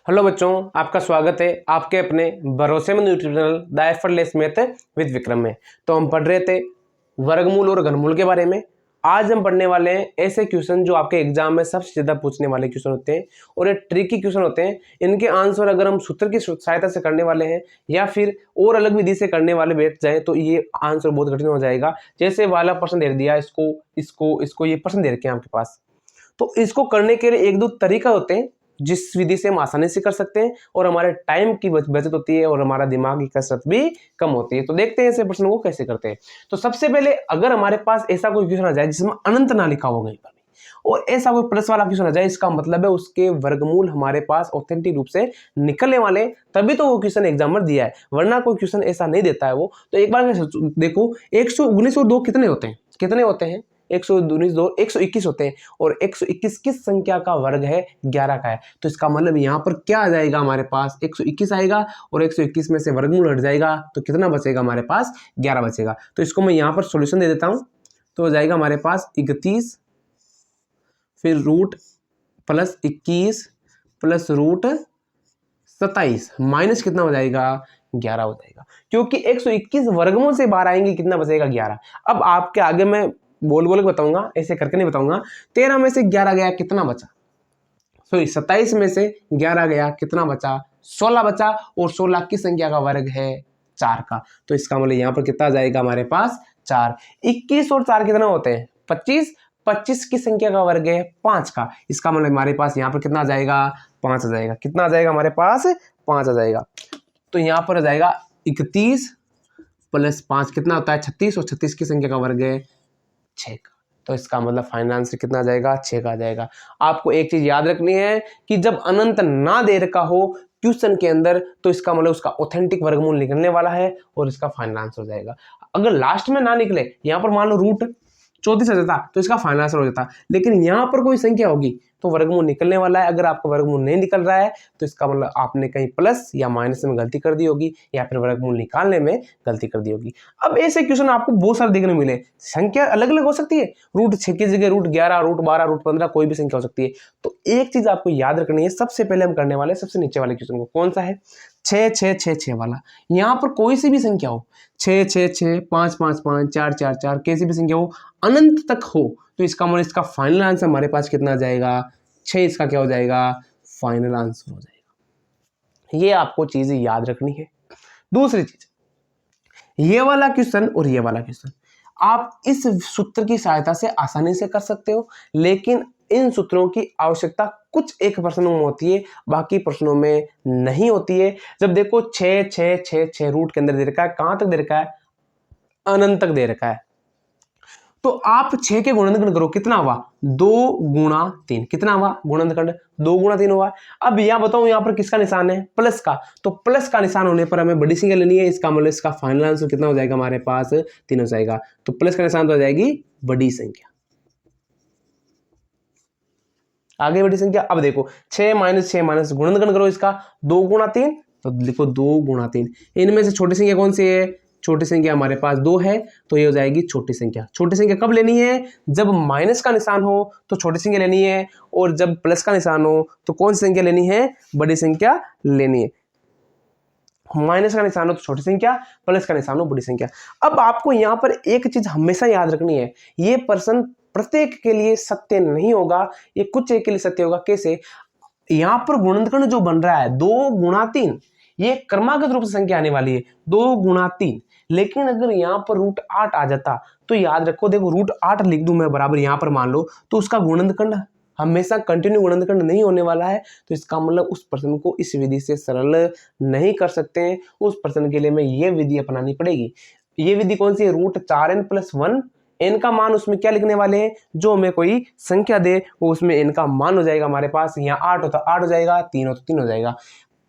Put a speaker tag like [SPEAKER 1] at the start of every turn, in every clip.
[SPEAKER 1] Hello बच्चों, आपका स्वागत है आपके अपने भरोसेमंद YouTube channel the effortless math with Vikram में। तो हम पढ़ रहे थे वर्गमूल और घनमूल के बारे में। आज हम पढ़ने वाले हैं ऐसे क्वेश्चन जो आपके एग्जाम में सबसे ज्यादा पूछने वाले क्वेश्चन होते हैं और ये ट्रिकी क्वेश्चन होते हैं। इनके आंसर अगर हम सूत्र की सहायता से करने वाले हैं या फिर और अलग विधि से करने वाले बैठ जाए तो ये आंसर बहुत कठिन हो जाएगा। जैसे वाला प्रश्न दे दिया, इसको इसको इसको ये प्रश्न दे रखे हैं आपके पास, तो इसको करने के लिए एक दो तरीका होते हैं जिस विधि से हम आसानी से कर सकते हैं और हमारे टाइम की बचत होती है और हमारा दिमाग की कसरत भी कम होती है। तो देखते हैं ऐसे प्रश्न को कैसे करते हैं। तो सबसे पहले अगर हमारे पास ऐसा कोई क्वेश्चन आ जाए जिसमें अनंत ना लिखा हो कहीं पर भी और ऐसा कोई प्लस वाला क्वेश्चन आ जाए, इसका मतलब है उसके वर्गमूल हमारे पास ऑथेंटिक रूप से निकलने वाले, तभी तो वो क्वेश्चन एग्जाम में दिया है, वरना कोई क्वेश्चन ऐसा नहीं देता है वो। तो एक बार देखो 119 और 2 कितने होते हैं? 119 2 121 होते हैं और 121 किस संख्या का वर्ग है? 11 का है। तो इसका मतलब यहाँ पर क्या आ जाएगा हमारे पास? 121 आएगा और 121 में से वर्गमूल हट जाएगा तो कितना बचेगा हमारे पास? 11 बचेगा। तो इसको मैं यहाँ पर सॉल्यूशन दे देता हूँ। तो हो जाएगा हमारे पास 31 फिर root plus 21 plus root 27 minus कितना हो जाएगा? 11 हो जाएगा, क्योंकि 121 वर्गमूल से बाहर आएंगे, कितना बचेगा? 11। अब आपके आगे मैं बोल बोल के बताऊंगा, ऐसे करके नहीं बताऊंगा। 13 में से 11 गया, कितना बचा? सॉरी 27 में से 11 गया, कितना बचा? 16 बचा और 16 किस संख्या का वर्ग है? 4 का। तो इसका मतलब यहाँ पर कितना जाएगा हमारे पास? 4। 21 और 4 कितना होते हैं? 25। 25 की संख्या का वर्ग है 5 का। इसका मतलब हमारे पास यहाँ पर कितना आ जाएगा? 5 आ जाएगा। कितना आ जाएगा हमारे पास? 5 आ जाएगा। तो यहाँ पर आ जाएगा 31 प्लस 5 कितना होता है? 36 और 36 की संख्या का वर्ग है 6 का। तो इसका मतलब फाइनल आंसर कितना आ जाएगा? 6 का आ जाएगा। आपको एक चीज याद रखनी है कि जब अनंत ना दे रखा हो क्वेश्चन के अंदर तो इसका मतलब उसका ऑथेंटिक वर्गमूल निकलने वाला है और इसका फाइनल आंसर हो जाएगा। अगर लास्ट में ना निकले, यहाँ पर मान लो रूट 34 आ जाता तो इसका फाइनल आंसर हो जाता, लेकिन यहाँ पर कोई संख्या होगी तो वर्गमूल निकलने वाला है। अगर आपका वर्गमूल नहीं निकल रहा है तो इसका मतलब आपने कहीं प्लस या माइनस में गलती कर दी होगी या फिर वर्गमूल निकालने में गलती कर दी होगी। अब ऐसे क्वेश्चन आपको बहुत सारे देखने मिले, संख्या अलग अलग हो सकती है, रूट 6 की जगह रूट 11, रूट 12, रूट 15 कोई भी संख्या हो सकती है। तो एक चीज आपको याद रखनी है, सबसे पहले हम करने वाले सबसे नीचे वाले क्वेश्चन को, कौन सा है? 6 6 6 6 वाला। यहाँ पर कोई सी भी संख्या हो, 6 6 6 5 5 5 4 4 4, कैसी भी संख्या हो, अनंत तक हो, तो इसका मतलब इसका फाइनल आंसर हमारे पास कितना आ जाएगा? 6 इसका क्या हो जाएगा? फाइनल आंसर हो जाएगा। ये आपको चीजें याद रखनी है। दूसरी चीज, ये वाला क्वेश्चन और ये वाला क्वेश्चन आप इस सूत्र की सहायता से आसानी से कर सकते हो, लेकिन इन सूत्रों की आवश्यकता कुछ एक प्रश्नों में होती है, बाकी प्रश्नों में नहीं होती है। जब देखो 6 6 6 6 रूट के अंदर दे रखा है, कहां तक दे रखा है? अनंत तक दे रखा है। तो आप 6 के गुणनखंड करो, कितना हुआ? 2 गुणा 3। कितना हुआ गुणनखंड? 2 गुणा 3 हुआ। अब यहां बताओ यहां पर किसका निशान है? प्लस का। तो प्लस का निशान होने पर हमें बड़ी संख्या लेनी है, इसका मतलब इसका फाइनल आंसर कितना हो जाएगा हमारे पास? 3 हो जाएगा। तो प्लस का निशान तो हो जाएगी बड़ी संख्या, आगे बड़ी संख्या। अब देखो 6 माइनस 6 माइनस गुणनखंड करो इसका, 2 गुणा 3, तो देखो 2 गुणा 3। इनमें से छोटी संख्या कौन सी है? छोटी संख्या हमारे पास 2 है, तो ये हो जाएगी छोटी संख्या। छोटी संख्या कब लेनी है? जब माइनस का निशान हो तो छोटी संख्या लेनी है, और जब प्लस का निशान हो तो कौन सी संख्या लेनी है? बड़ी संख्या लेनी है। माइनस का निशान हो तो छोटी संख्या, प्लस का निशान हो बड़ी संख्या। अब आपको यहां पर एक चीज हमेशा याद रखनी है, ये प्रश्न प्रत्येक के लिए सत्य नहीं होगा, ये कुछ एक के लिए सत्य होगा। कैसे? यहां पर गुणनखंड जो बन रहा है 2 गुणा 3, ये क्रमागत रूप से संख्या आने वाली है 2 गुणा 3। लेकिन अगर यहां पर रूट 8 आ जाता तो याद रखो, देखो रूट 8 लिख दूं मैं बराबर यहां पर मान लो, तो उसका गुणनखंड हमेशा कंटिन्यू गुणनखंड नहीं होने वाला है। तो इसका मतलब उस प्रश्न को इस विधि से सरल नहीं कर सकते हैं। उस प्रश्न के लिए हमें यह विधि अपनानी पड़ेगी। ये विधि कौन सी है? Root 4n plus 1। n का मान उसमें क्या लिखने वाले हैं? जो हमें कोई संख्या दे वो उसमें n का मान हो जाएगा हमारे पास। यहाँ 8 हो तो 8 हो जाएगा, 3 हो तो 3 हो जाएगा।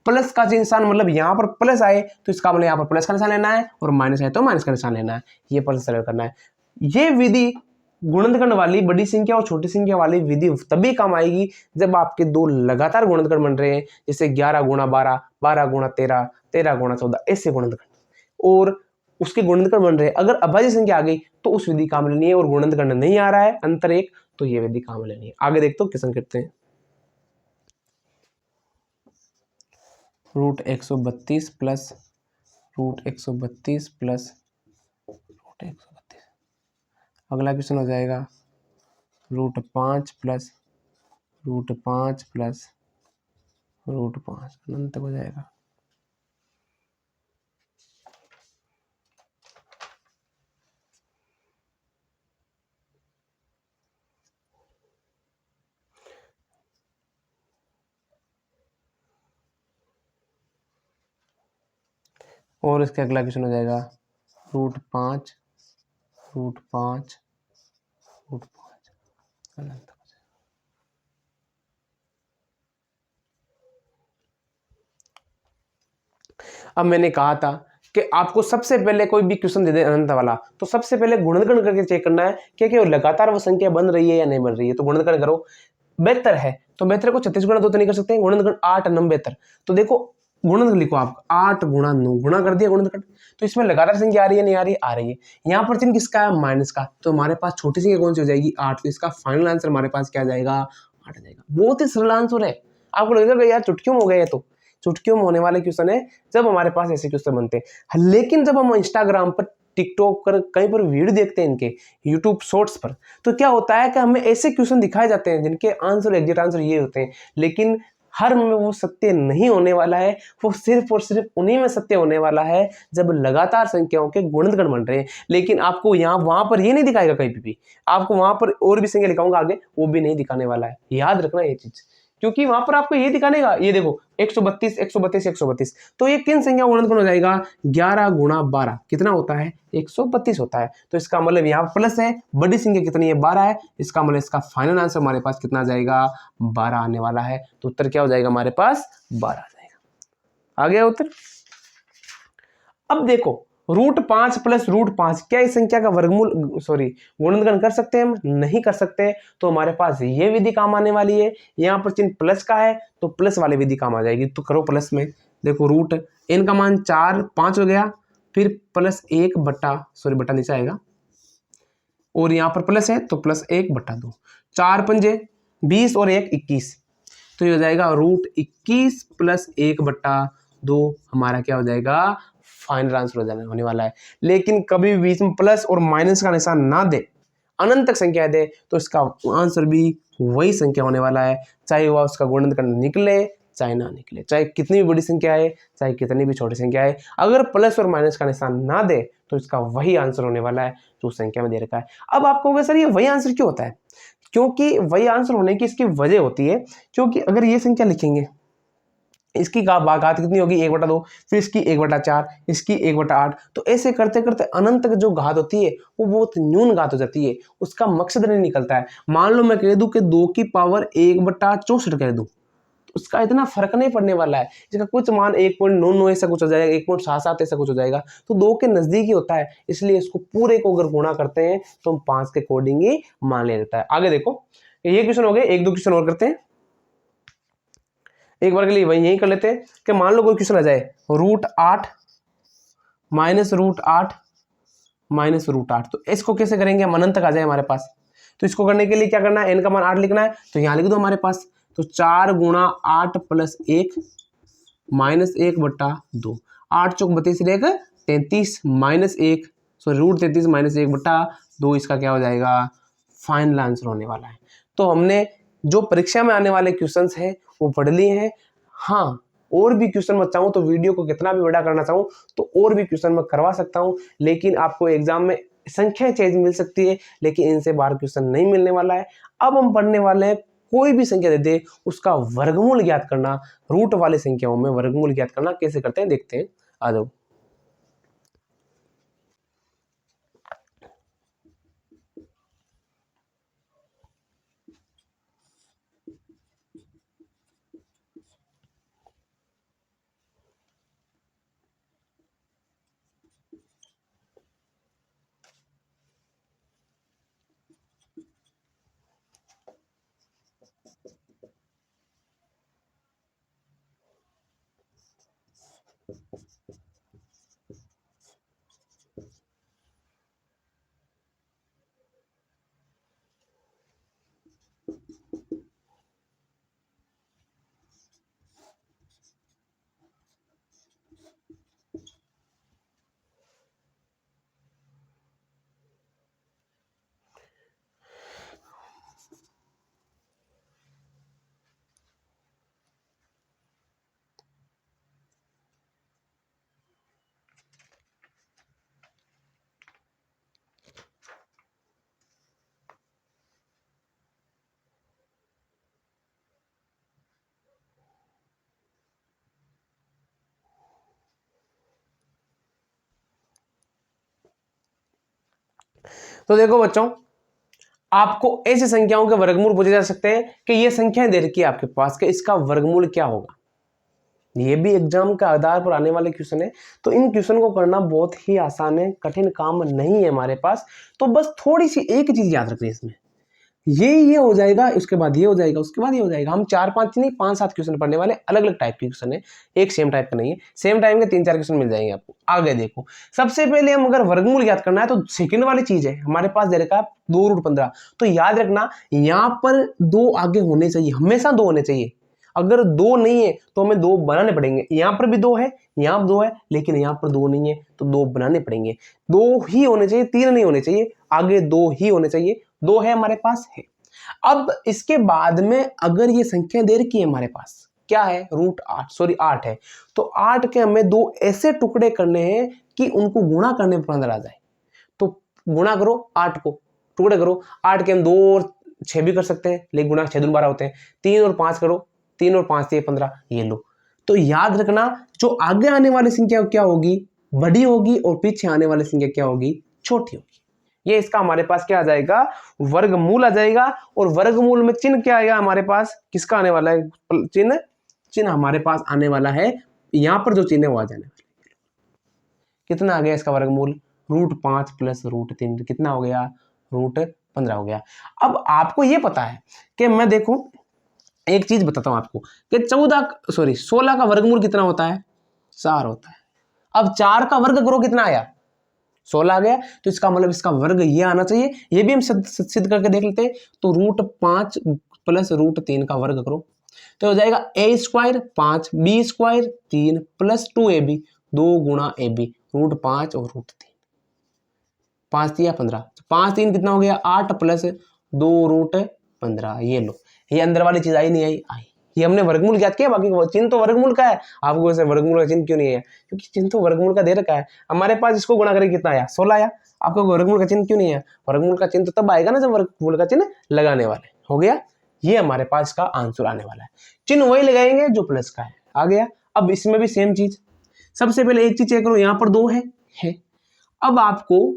[SPEAKER 1] प्लस का निशान मतलब यहाँ पर प्लस आए तो इसका मतलब यहाँ पर प्लस का निशान लेना है, और माइनस आए तो माइनस का निशान लेना है। ये प्रश्न सरल करना है। ये विधि गुणनखंड वाली बड़ी संख्या और छोटी संख्या वाली विधि तभी काम आएगी जब आपके दो लगातार गुणनखंड बन रहे हैं, जैसे 11 गुणा 12, 12 गुणा 13, 13 गुणा 14, ऐसे गुणनखंड, और उसके गुणनखंड बन रहे हैं। अगर अभाज्य संख्या आ गई तो उस विधि काम लेनी है, और गुणनखंड नहीं आ रहा है अंतर एक, तो ये विधि काम लेनी है। आगे देखते हो क्वेश्चन करते हैं। √132 प्लस √132 प्लस √132। अगला क्वेश्चन हो जाएगा √5 प्लस √5 प्लस √5 अनंत तक हो जाएगा। और इसके अगला क्वेश्चन हो जाएगा √5 √5 √5 अनंत तक हो जाएगा। अब मैंने कहा था कि आपको सबसे पहले कोई भी क्वेश्चन दे दे अनंत वाला, तो सबसे पहले गुणनखंड करके चेक करना है कि लगातार वो संख्या बन रही है या नहीं बन रही है। तो गुणनखंड करो, बेहतर है तो बेहतर को 36 गुणा 2 तो नहीं कर सकते, गुणनखंड 8 9 बेहतर। तो देखो गुणनखंड लिखो आप, 8 गुणा 9 गुणा कर दिया गुणनखंड, तो इसमें लगातार संख्या आ रही है नहीं आ रही, आ रही है। यहाँ पर चिन्ह किसका है, माइनस का, तो हमारे पास छोटी संख्या कौन सी हो जाएगी, 8। तो इसका फाइनल आंसर हमारे पास क्या आ जाएगा, 8 आ जाएगा। बहुत ही सरल आंसर है। आपको लगेगा यार चुटकियों में हो गया, ये तो चुटकियों में होने वाले क्वेश्चन है जब हमारे पास ऐसे क्वेश्चन बनते हैं। लेकिन जब हम इंस्टाग्राम पर, टिकटॉक पर, कहीं पर वीडियो देखते हैं इनके, यूट्यूब शॉर्ट्स पर, तो क्या होता है कि हमें ऐसे क्वेश्चन दिखाए जाते हैं जिनके आंसर, एग्जैक्ट आंसर ये होते हैं, लेकिन हर में वो सत्य नहीं होने वाला है। वो सिर्फ और सिर्फ उन्हीं में सत्य होने वाला है जब लगातार संख्याओं के गुणनखंड बन रहे हैं। लेकिन आपको यहाँ वहां पर ये नहीं दिखाएगा, कहीं भी आपको वहां पर और भी संख्या लिखाऊंगा आगे, वो भी नहीं दिखाने वाला है। याद रखना ये चीज, क्योंकि वहां पर आपको ये दिखाने का, ये देखो 132 132 132, तो ये किन संख्या गुणनखंड हो जाएगा, 11 गुणा 12 कितना होता है, 132 होता है। तो इसका मतलब यहाँ प्लस है, बड़ी संख्या कितनी है, 12 है। इसका मतलब इसका फाइनल आंसर हमारे पास कितना आ जाएगा, 12 आने वाला है। तो उत्तर क्या हो जाएगा हमारे पास, 12 आ जाएगा। आ गया उत्तर। अब देखो √5 प्लस √5, क्या इस संख्या का वर्गमूल, सॉरी, गुणनखंड कर सकते हैं हम, नहीं कर सकते। तो हमारे पास ये विधि काम आने वाली है। यहाँ पर चिन्ह प्लस का है तो प्लस वाली विधि काम आ जाएगी। तो करो प्लस में, देखो रूट n का मान 4 5 हो गया, फिर प्लस 1 बट्टा, सॉरी बट्टा नीचे आएगा, और यहाँ पर प्लस है तो प्लस 1 बट्टा 2, 4 पंजे 20 और 1 21, तो ये हो जाएगा √21 प्लस 1 बट्टा 2, हमारा क्या हो जाएगा, फाइनल आंसर हो जाने होने वाला है। लेकिन कभी भी बीच में प्लस और माइनस का निशान ना दे, अनंत तक संख्या दे, तो इसका आंसर भी वही संख्या होने वाला है, चाहे वह उसका गुणनखंड निकले चाहे ना निकले, चाहे कितनी भी बड़ी संख्या है चाहे कितनी भी छोटी संख्या है। अगर प्लस और माइनस का निशान ना दे तो इसका वही आंसर होने वाला है जो संख्या में दे रखा है। अब आपको कहोगे सर ये वही आंसर क्यों होता है, क्योंकि वही आंसर होने की इसकी वजह होती है, क्योंकि अगर ये संख्या लिखेंगे, इसकी घात कितनी होगी, 1/2, फिर इसकी 1/4, इसकी 1/8, तो ऐसे करते करते अनंत तक जो घात होती है वो बहुत न्यून घात हो जाती है, उसका मकसद नहीं निकलता है। मान लो मैं कह दूं कि 2 की पावर 1/64 कह दूं, तो उसका इतना फर्क नहीं पड़ने वाला है। इसका कुछ मान 1.99 ऐसा कुछ हो जाएगा, 1.77 ऐसा कुछ हो जाएगा, तो 2 के नजदीक ही होता है, इसलिए इसको पूरे को अगर गुणा करते हैं तो हम 5 के अकॉर्डिंग ही मान ले जाता है। आगे देखो, ये क्वेश्चन हो गए, एक दो क्वेश्चन और करते हैं, एक बार के लिए वही यही कर लेते हैं कि मान लो कोई क्वेश्चन आ जाए, √8 माइनस √8 माइनस √8, तो इसको कैसे करेंगे, हम अनंत तक आ जाए हमारे पास। तो इसको करने के लिए क्या करना है, n का मान 8 लिखना है, तो यहां लिख दो हमारे पास, तो 4 गुणा 8 प्लस 1 माइनस 1 बट्टा 2, 8 चौक 32 1 33 माइनस 1, सॉरी √33 माइनस 1 बट्टा 2, इसका क्या हो जाएगा, फाइनल आंसर होने वाला है। तो हमने जो परीक्षा में आने वाले क्वेश्चंस हैं वो पढ़ लिए हैं। हाँ, और भी क्वेश्चन मैं चाहूँ तो वीडियो को कितना भी बड़ा करना चाहूँ तो और भी क्वेश्चन मैं करवा सकता हूँ, लेकिन आपको एग्जाम में संख्या चेंज मिल सकती है, लेकिन इनसे बाहर क्वेश्चन नहीं मिलने वाला है। अब हम पढ़ने वाले हैं, कोई भी संख्या दे दे उसका वर्गमूल ज्ञात करना, रूट वाली संख्याओं में वर्गमूल ज्ञात करना कैसे करते हैं देखते हैं, आ जाओ। तो देखो बच्चों, आपको ऐसी संख्याओं के वर्गमूल पूछे जा सकते हैं कि ये संख्याएं दे रखी है आपके पास कि इसका वर्गमूल क्या होगा। ये भी एग्जाम के आधार पर आने वाले क्वेश्चन है। तो इन क्वेश्चन को करना बहुत ही आसान है, कठिन काम नहीं है हमारे पास। तो बस थोड़ी सी एक चीज याद रखनी है इसमें, ये हो जाएगा, उसके बाद ये हो जाएगा, उसके बाद ये हो जाएगा। हम 4-5 नहीं 5-7 क्वेश्चन पढ़ने वाले, अलग अलग टाइप के क्वेश्चन है, एक सेम टाइप का नहीं है। सेम टाइप के 3-4 क्वेश्चन मिल जाएंगे आपको। आगे देखो, सबसे पहले हम अगर वर्गमूल याद करना है तो सेकंड वाली चीज है हमारे पास दे रखा है 2√15। तो याद रखना यहाँ पर 2 आगे होने चाहिए, हमेशा 2 होने चाहिए। अगर 2 नहीं है तो हमें 2 बनाने पड़ेंगे। यहाँ पर भी 2 है, यहाँ पर 2 है, लेकिन यहाँ पर 2 नहीं है तो 2 बनाने पड़ेंगे। 2 ही होने चाहिए, 3 नहीं होने चाहिए, आगे 2 ही होने चाहिए। 2 है हमारे पास है। अब इसके बाद में अगर ये संख्या दे रखी है हमारे पास, क्या है, √8 है, तो 8 के हमें 2 ऐसे टुकड़े करने हैं कि उनको गुणा करने पर 15 आ जाए। तो गुणा करो 8 को, टुकड़े करो। 8 के हम 2 और 6 भी कर सकते हैं, लेकिन गुणा 6 दूनी 12 होते हैं। 3 और 5 करो, 3 और 5 से 15, ये लो। तो याद रखना, जो आगे आने वाली संख्या क्या होगी, बड़ी होगी, और पीछे आने वाली संख्या क्या होगी, छोटी होगी। ये इसका हमारे पास क्या आ जाएगा, वर्गमूल आ जाएगा। और वर्गमूल में चिन्ह क्या आएगा हमारे पास, किसका आने वाला है चिन्ह हमारे पास आने वाला है, यहां पर जो चिन्ह है वो आ जाने वाला है। कितना आ गया इसका वर्गमूल, √5 प्लस √3, कितना हो गया, √15 हो गया। अब आपको ये पता है कि मैं देखो एक चीज बताता हूं आपको कि 16 का वर्गमूल कितना होता है, 4 होता है। अब 4 का वर्ग करो, कितना आया, 16 आ गया। तो इसका मतलब इसका वर्ग ये आना चाहिए। ये भी हम सिद्ध करके देख लेते हैं। तो √5 प्लस √3 का वर्ग करो, तो हो जाएगा a² 5 b² 3 प्लस 2ab, 2 गुणा ab, √5 और √3, 5 3 15, 5 3 कितना हो गया, 8 प्लस 2 √15। ये लो, ये अंदर वाली चीज आई नहीं आई। ये हमने वर्गमूल ज्ञात किया, बाकी चिन्ह तो वर्गमूल का है। आपको वैसे वर्गमूल का चिन्ह क्यों नहीं है, क्योंकि चिन्ह तो वर्गमूल का दे रखा है हमारे पास। इसको गुणा करके कितना आया, 16 आया। आपको वर्गमूल का चिन्ह क्यों नहीं है, वर्गमूल का चिन्ह तो तब आएगा ना जब वर्गमूल का चिन्ह लगाने वाले। हो गया, ये हमारे पास का आंसर आने वाला है। चिन्ह वही लगाएंगे जो प्लस का है, आ गया। अब इसमें भी सेम चीज, सबसे पहले एक चीज चेक करो, यहाँ पर 2 है। अब आपको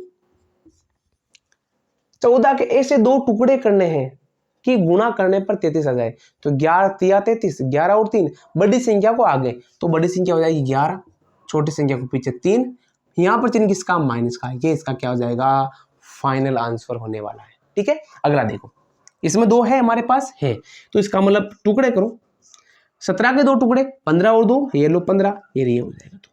[SPEAKER 1] 14 के ऐसे 2 टुकड़े करने हैं कि गुणा करने पर 33 आ जाए। तो 11 3 33, 11 और 3, बड़ी संख्या को आगे, तो बड़ी संख्या हो जाएगी 11, छोटी संख्या को पीछे 3। यहां पर चिन्ह किसका, माइनस का। ये इसका क्या हो जाएगा, फाइनल आंसर होने वाला है। ठीक है, अगला देखो, इसमें 2 है हमारे पास है, तो इसका मतलब टुकड़े करो, 17 के 2 टुकड़े, 15 और 2, ये लो 15, ये हो जाएगा। तो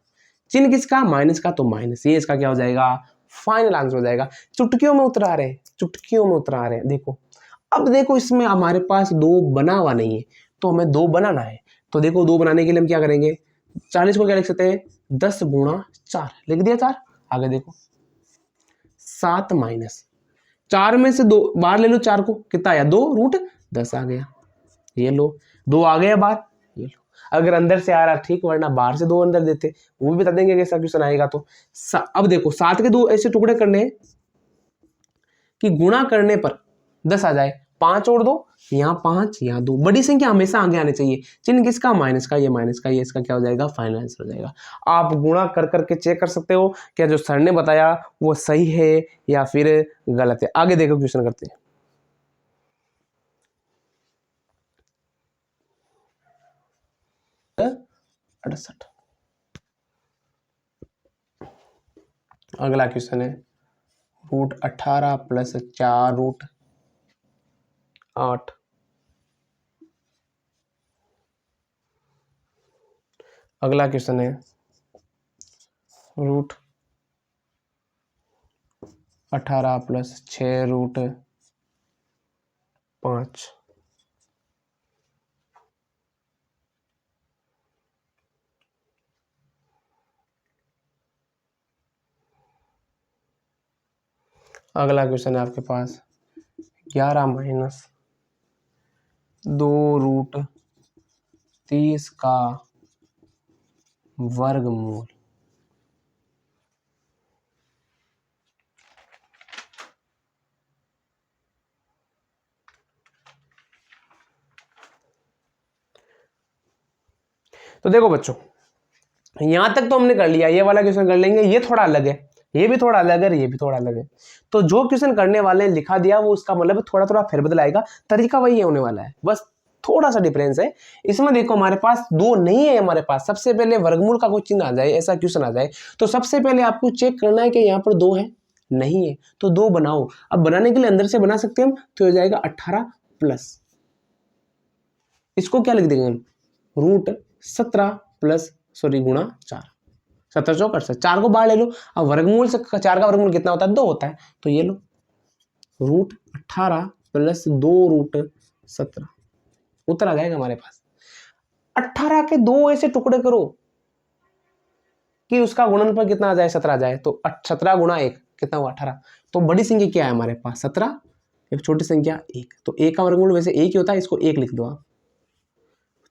[SPEAKER 1] चिन्ह किसका, माइनस का, तो माइनस, ये इसका क्या हो जाएगा, फाइनल आंसर हो जाएगा। चुटकियों में उतरा रहे, चुटकियों में उतरा रहे। देखो, अब देखो इसमें हमारे पास 2 बना हुआ नहीं है, तो हमें 2 बनाना है। तो देखो 2 बनाने के लिए हम क्या करेंगे, 40 को क्या लिख सकते हैं, 10 गुणा 4, लिख दिया 4। आगे देखो 7 माइनस 4 में से 2 बाहर ले लो, 4 को, कितना आया, 2√10 आ गया। ये लो 2 आ गया बाहर, ये लो। अगर अंदर से आ रहा ठीक, वरना बाहर से 2 अंदर देते, वो भी बता देंगे कैसा क्वेश्चन आएगा। तो अब देखो 7 के 2 ऐसे टुकड़े करने हैं कि गुणा करने पर 10 आ जाए। 5 और 2, यहाँ 5, यहाँ 2, बड़ी संख्या हमेशा आगे आने चाहिए। चिन्ह किसका, माइनस का, ये माइनस का, ये इसका क्या हो जाएगा, फाइनल आंसर हो जाएगा। आप गुणा कर करके चेक कर सकते हो क्या जो सर ने बताया वो सही है या फिर गलत है। आगे देखो क्वेश्चन करते हैं। अगला क्वेश्चन है √18 प्लस 4√8। अगला क्वेश्चन है √18 प्लस 6√5। अगला क्वेश्चन है आपके पास 11 माइनस 2√30 का वर्गमूल। तो देखो बच्चों, यहां तक तो हमने कर लिया, ये वाला क्वेश्चन कर लेंगे, ये थोड़ा अलग है। ये भी थोड़ा अलग है, ये भी थोड़ा अलग है। तो जो क्वेश्चन करने वाले हैं लिखा दिया वो उसका मतलब थोड़ा थोड़ा फेरबदल आएगा, तरीका वही होने वाला है, बस थोड़ा सा डिफरेंस है। इसमें देखो हमारे पास दो नहीं है, हमारे पास सबसे पहले वर्गमूल का कोई चिन्ह आ जाए, ऐसा क्वेश्चन आ जाए तो सबसे पहले आपको चेक करना है कि यहाँ पर दो है, नहीं है तो दो बनाओ। अब बनाने के लिए अंदर से बना सकते हैं हम, तो हो जाएगा 18 प्लस, इसको क्या लिख देंगे हम, रूट 17 प्लस सॉरी गुणा 4, 17 चौक 68, 4 को बाहर ले लो। अब वर्गमूल से 4 का वर्गमूल कितना होता है, 2 होता है, तो ये लो रूट 18 प्लस 2 रूट 17, उत्तर आ जाएगा हमारे पास। 18 के दो ऐसे टुकड़े करो कि उसका गुणनफल कितना आ जाए, 17 आ जाए, तो 17 गुणा 1 कितना हुआ, 18। तो बड़ी संख्या क्या है हमारे पास, 17, एक छोटी संख्या 1, तो 1 का वर्गमूल वैसे 1 ही होता है, इसको 1 लिख दो आप,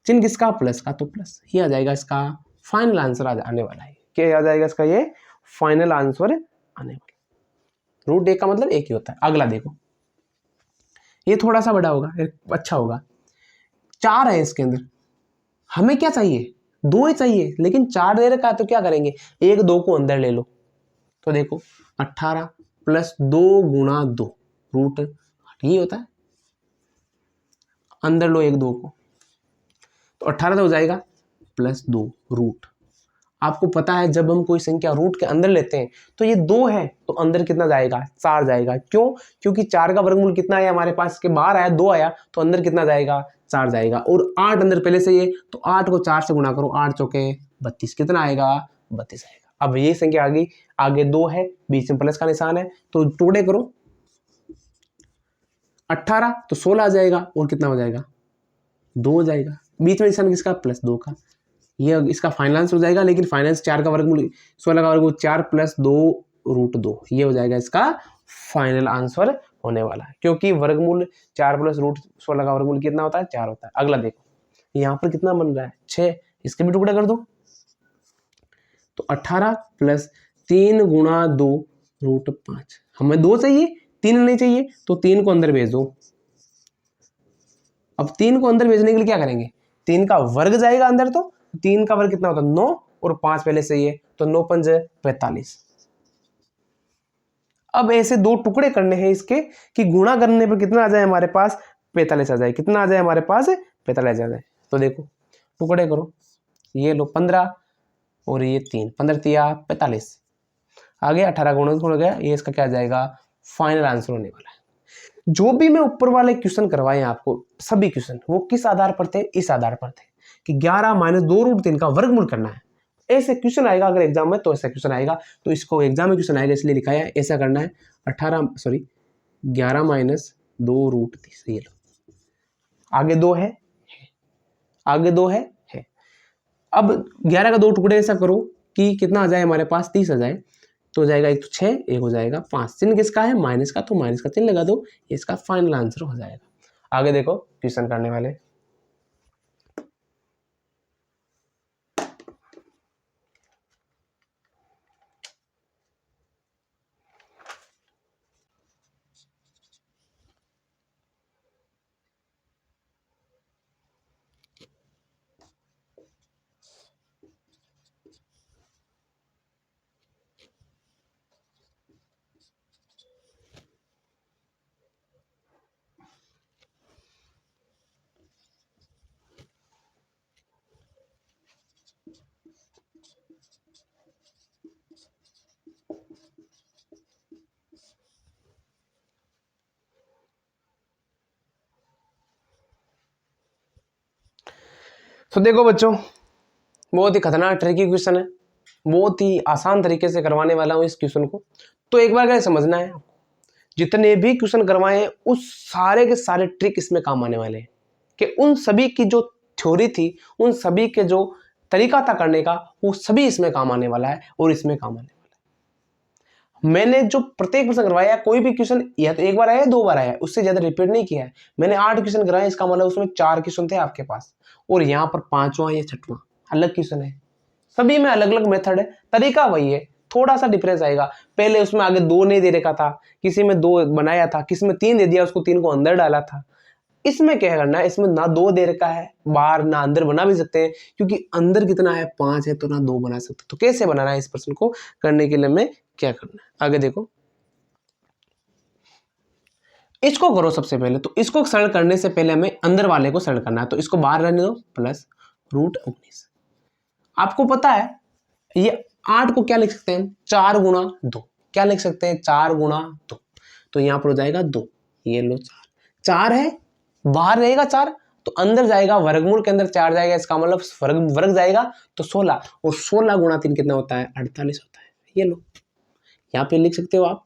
[SPEAKER 1] चिन्ह किसका, प्लस का, तो प्लस ही आ जाएगा इसका फाइनल आंसर आने वाला है। क्या आ जाएगा इसका, ये फाइनल आंसर आने वाला। रूट 1 का मतलब 1 ही होता है। अगला देखो, ये थोड़ा सा बड़ा होगा, अच्छा होगा, 4 है इसके अंदर, हमें क्या चाहिए, 2 ही चाहिए, लेकिन 4 दे रखा है तो क्या करेंगे, 1 2 को अंदर ले लो, तो देखो 18 प्लस 2 गुणा 2 रूट 8 ही होता है, अंदर लो 1 2 को, तो 18 तो हो जाएगा प्लस 2 रूट। आपको पता है जब हम कोई संख्या रूट के अंदर लेते हैं तो ये 2 है तो अंदर कितना जाएगा, 4 जाएगा। क्यों, क्योंकि 4 का वर्गमूल कितना है हमारे पास, के बाहर आया 2 आया, तो अंदर कितना जाएगा, 4 जाएगा। और 8 अंदर पहले से ये, तो 8 को 4 से गुणा करो, 8 चौके 32, कितना आएगा, 32 आएगा। अब ये संख्या आगे 2 है, बीच में प्लस का निशान है, तो टुकड़े करो, 18 तो 16 आ जाएगा, और कितना हो जाएगा, 2 हो जाएगा, बीच में निशान किसका, प्लस 2 का, ये इसका फाइनल आंसर हो जाएगा। लेकिन फाइनल 4 का वर्गमूल 16 का वर्गमूल 4 प्लस 2 रूट 2, ये हो जाएगा इसका फाइनल आंसर होने वाला है, क्योंकि वर्गमूल 4 प्लस रूट 16 का वर्गमूल कितना होता है, 4 होता है। अगला देखो, यहाँ पर कितना बन रहा है, 6, इसके भी टुकड़े कर दो, तो 18 प्लस 3 गुणा 2 रूट 5, हमें 2 चाहिए, 3 नहीं चाहिए, तो 3 को अंदर भेज दो। अब 3 को अंदर भेजने के लिए क्या करेंगे, 3 का वर्ग जाएगा अंदर, तो 3 का वर्ग कितना होता है, 9, और 5 पहले से ये, तो 9 पंज 45। अब ऐसे 2 टुकड़े करने हैं इसके कि गुणा करने पर कितना आ जाए हमारे पास, 45 आ जाए, कितना आ जाए हमारे पास, 45 आ जाए। तो देखो टुकड़े करो, ये लो 15 और ये 3, 15 तिया 45, आगे 18 गुणा हो गया, ये इसका क्या आ जाएगा, फाइनल आंसर होने वाला है। जो भी मैं ऊपर वाले क्वेश्चन करवाए आपको, सभी क्वेश्चन वो किस आधार पर थे, इस आधार पर थे कि 11 माइनस 2 रूट 3 का वर्गमूल करना है। ऐसे क्वेश्चन आएगा अगर एग्जाम में, तो ऐसा क्वेश्चन आएगा, तो इसको एग्जाम में क्वेश्चन आएगा इसलिए लिखा है, ऐसा करना है 11 माइनस 2 रूट 30, ये लो, आगे 2 है, आगे 2 है। अब 11 का 2 टुकड़े ऐसा करो कि कितना आ जाए हमारे पास, 30 आ जाए, तो हो जाएगा 1 तो 6, 1 हो जाएगा 5, चिन्ह किसका है, माइनस का, तो माइनस का चिन्ह लगा दो, ये इसका फाइनल आंसर हो जाएगा। आगे देखो क्वेश्चन करने वाले, तो देखो बच्चों, बहुत ही खतरनाक ट्रिकी क्वेश्चन है, बहुत ही आसान तरीके से करवाने वाला हूँ इस क्वेश्चन को। तो एक बार क्या समझना है, जितने भी क्वेश्चन करवाए हैं उस सारे के सारे ट्रिक इसमें काम आने वाले हैं, कि उन सभी की जो थ्योरी थी, उन सभी के जो तरीका था करने का, वो सभी इसमें काम आने वाला है, और इसमें काम आने वाला है। मैंने जो प्रत्येक क्वेश्चन करवाया, कोई भी क्वेश्चन या तो एक बार आया, 2 बार आया, उससे ज्यादा रिपीट नहीं किया है। मैंने 8 क्वेश्चन कराए, इसका मतलब उसमें 4 क्वेश्चन थे आपके पास, और यहाँ पर 5वां या 6वां अलग क्वेश्चन है। सभी में अलग अलग मेथड है, तरीका वही है, थोड़ा सा डिफरेंस आएगा। पहले उसमें आगे 2 नहीं दे रखा था, किसी में 2 बनाया था, किसी में 3 दे दिया, उसको 3 को अंदर डाला था। इसमें क्या करना है, इसमें ना 2 दे रखा है, बाहर ना अंदर बना भी सकते हैं, क्योंकि अंदर कितना है, 5 है, तो ना 2 बना सकते। तो कैसे बनाना है इस प्रश्न को करने के लिए मैं क्या करना है। आगे देखो, इसको करो सबसे पहले। तो इसको सरल करने से पहले हमें अंदर वाले को सरल करना है, तो इसको बाहर रहने दो, प्लस √19। आपको पता है ये 8 को क्या लिख सकते हैं, 4 गुणा 2। क्या लिख सकते हैं, 4 गुणा 2। तो यहां पर हो जाएगा 2, ये लो 4। 4 है, बाहर रहेगा 4, तो अंदर जाएगा, वर्गमूल के अंदर 4 जाएगा, इसका मतलब वर्ग जाएगा तो 16, और 16 गुणा 3 कितना होता है, 48 होता है। ये लो, यहाँ पे लिख सकते हो आप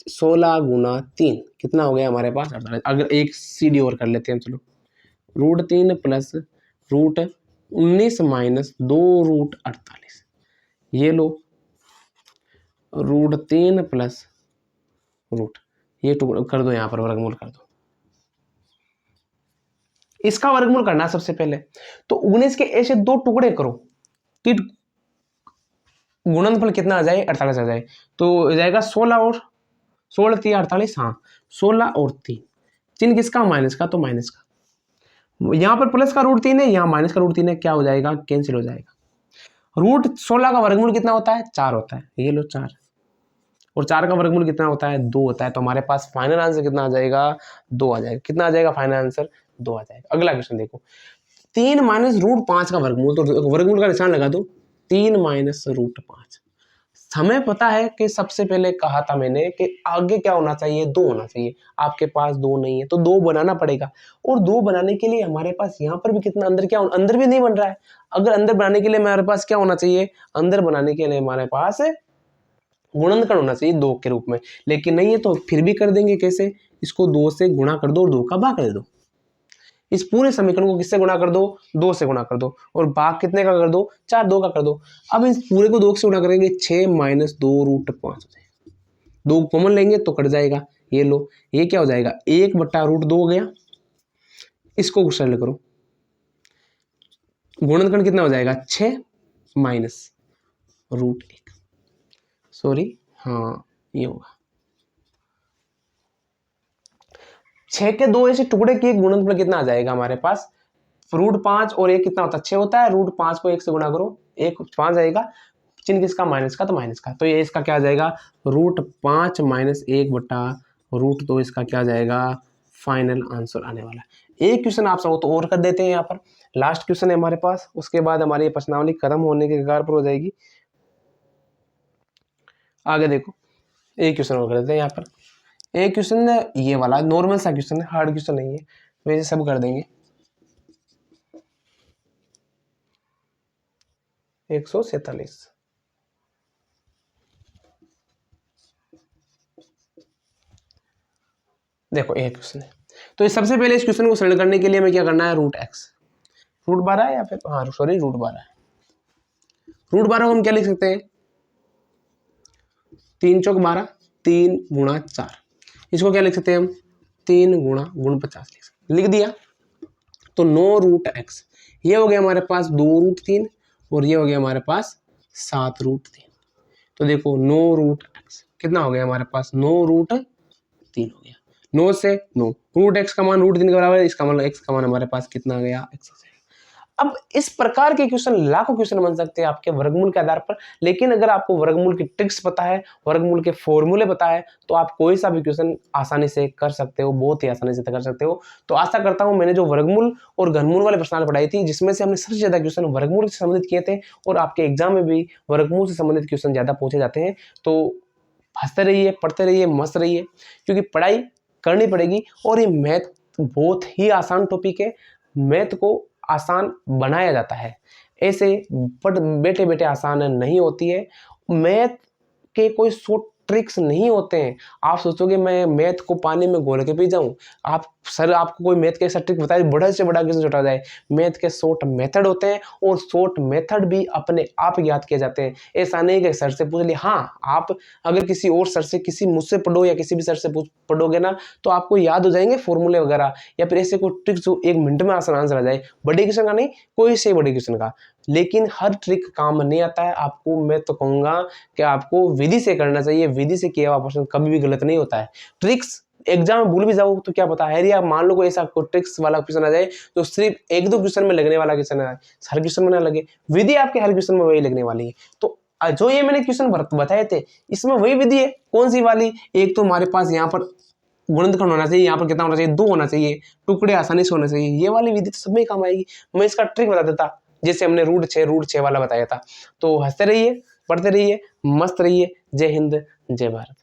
[SPEAKER 1] 16 गुणा 3 कितना हो गया हमारे पास 48। अगर एक सीडी और कर लेते हैं, चलो √3 प्लस √19 माइनस 2√48। ये लो √3 प्लस ये टुकड़ा कर दो, यहाँ पर वर्गमूल कर दो। इसका वर्गमूल करना है सबसे पहले, तो 19 के ऐसे 2 टुकड़े करो कि गुणनफल कितना आ जाए, 48 आ जाए। तो हो जाएगा 16 और 16 3 48, हाँ 16 और 3। चिन्ह किसका, माइनस का, तो माइनस का। यहाँ पर प्लस का √3 है, यहाँ माइनस का √3 है, क्या हो जाएगा, कैंसिल हो जाएगा। √16 का वर्गमूल कितना होता है, 4 होता है। ये लो 4, और 4 का वर्गमूल कितना होता है, 2 होता है। तो हमारे पास फाइनल आंसर कितना आ जाएगा, 2 आ जाएगा। कितना आ जाएगा फाइनल आंसर, 2 आ जाएगा। अगला क्वेश्चन देखो, 3 माइनस √5 का वर्गमूल, तो वर्गमूल का निशान लगा दो, 3 माइनस √5। हमें पता है कि सबसे पहले कहा था मैंने कि आगे क्या होना चाहिए, 2 होना चाहिए। आपके पास 2 नहीं है तो 2 बनाना पड़ेगा, और 2 बनाने के लिए हमारे पास यहाँ पर भी कितना अंदर, क्या अंदर भी नहीं बन रहा है। अगर अंदर बनाने के लिए हमारे पास क्या होना चाहिए, अंदर बनाने के लिए हमारे पास गुणनखंड होना चाहिए 2 के रूप में, लेकिन नहीं है। तो फिर भी कर देंगे, कैसे, इसको 2 से गुणा कर दो और 2 का भाग कर दो। इस पूरे समीकरण को किससे गुणा कर दो, 2 से गुणा कर दो, और भाग कितने का कर दो, 4 2 का कर दो। अब इस पूरे को 2 से गुणा करेंगे, 6 माइनस 2√5 हो जाएगा। 2 कॉमन लेंगे तो कट जाएगा। ये लो, ये क्या हो जाएगा, 1/√2 हो गया। इसको सरल करो, गुणनखंड कितना हो जाएगा, 6 माइनस √1, सॉरी, हाँ ये होगा 6 के 2 ऐसे टुकड़े किए, गुणनफल कितना आ जाएगा हमारे पास, √5 और 1 कितना होता है, 6 होता है। √5 को 1 से गुणा करो, 1 5 आएगा, चिन्ह किसका, माइनस का, तो माइनस का। तो ये इसका क्या आ जाएगा, √5 माइनस 1/√2, इसका क्या आ जाएगा, फाइनल आंसर आने वाला है। एक क्वेश्चन आप सब तो और कर देते हैं, यहाँ पर लास्ट क्वेश्चन है हमारे पास, उसके बाद हमारी प्रश्नावली खत्म होने के कगार पर हो जाएगी। आगे देखो, एक क्वेश्चन और कर देते हैं यहाँ पर। एक क्वेश्चन ये वाला नॉर्मल सा क्वेश्चन है, हार्ड क्वेश्चन नहीं है, वैसे सब कर देंगे। 147, देखो एक क्वेश्चन है। तो सबसे पहले इस क्वेश्चन को सरल करने के लिए हमें क्या करना है, √x, √12 है, या फिर हाँ सॉरी √12 है। √12 को हम क्या लिख सकते हैं, 3 चौक 12, 3 गुणा 4। इसको क्या लिख सकते हैं हम, 3 गुणा गुण 50 लिख दिया। तो 9√x, ये हो गया हमारे पास 2√3, और ये हो गया हमारे पास 7√3। तो देखो 9√x कितना हो गया हमारे पास, 9√3 हो गया। 9 से 9, √x का मान √3 के बराबर है, इसका मतलब x का मान हमारे पास कितना आ गया, x। अब इस प्रकार के क्वेश्चन लाखों क्वेश्चन बन सकते हैं आपके वर्गमूल के आधार पर, लेकिन अगर आपको वर्गमूल की ट्रिक्स पता है, वर्गमूल के फॉर्मूले पता है, तो आप कोई सा भी क्वेश्चन आसानी से कर सकते हो, बहुत ही आसानी से कर सकते हो। तो आशा करता हूं मैंने जो वर्गमूल और घनमूल वाले प्रश्नावली पढ़ाई थी, जिसमें से हमने सबसे ज्यादा क्वेश्चन वर्गमूल से संबंधित किए थे, और आपके एग्जाम में भी वर्गमूल से संबंधित क्वेश्चन ज्यादा पूछे जाते हैं। तो हंसते रहिए, पढ़ते रहिए, मस्त रहिए, क्योंकि पढ़ाई करनी पड़ेगी। और ये मैथ बहुत ही आसान टॉपिक है, मैथ को आसान बनाया जाता है, ऐसे बैठे बैठे आसान नहीं होती है। मैथ के कोई शॉर्ट ट्रिक्स नहीं होते हैं। आप सोचोगे मैं मैथ को पानी में घोल के पी जाऊं, आप सर आपको कोई मैथ के ऐसा ट्रिक बताए, बड़ा से बड़ा क्वेश्चन छुटा जाए। मैथ के शॉर्ट मेथड होते हैं, और शॉर्ट मेथड भी अपने आप याद किए जाते हैं। ऐसा नहीं कि सर से पूछ लिया, हाँ आप अगर किसी और सर से, किसी मुझसे पढ़ो या किसी भी सर से पढ़ोगे ना, तो आपको याद हो जाएंगे फॉर्मूले वगैरह, या फिर ऐसे कोई ट्रिक्स जो 1 मिनट में आसान आंसर आ जाए। बड़े क्वेश्चन का नहीं, कोई से बड़े क्वेश्चन का, लेकिन हर ट्रिक काम नहीं आता है। आपको मैं तो कहूंगा कि आपको विधि से करना चाहिए, विधि से किया हुआ प्रश्न कभी भी गलत नहीं होता है। ट्रिक्स एग्जाम में भूल भी जाओ तो क्या पता है, या मान लो कोई ऐसा ट्रिक्स वाला क्वेश्चन आ जाए तो सिर्फ 1-2 क्वेश्चन में लगने वाला क्वेश्चन है, हर क्वेश्चन में ना लगे, विधि आपके हर क्वेश्चन में वही लगने वाली है। तो जो ये मैंने क्वेश्चन बताए थे इसमें वही विधि है। कौन सी वाली? एक तो हमारे पास यहाँ पर गुणनखंड होना चाहिए, यहाँ पर कितना होना चाहिए? 2 होना चाहिए, टुकड़े आसानी से होने चाहिए। ये वाली विधि तो सब में काम आएगी। मैं इसका ट्रिक बता देता, जैसे हमने रूट 6 वाला बताया था। तो हंसते रहिए, पढ़ते रहिए, मस्त रहिए। जय हिंद, जय भारत।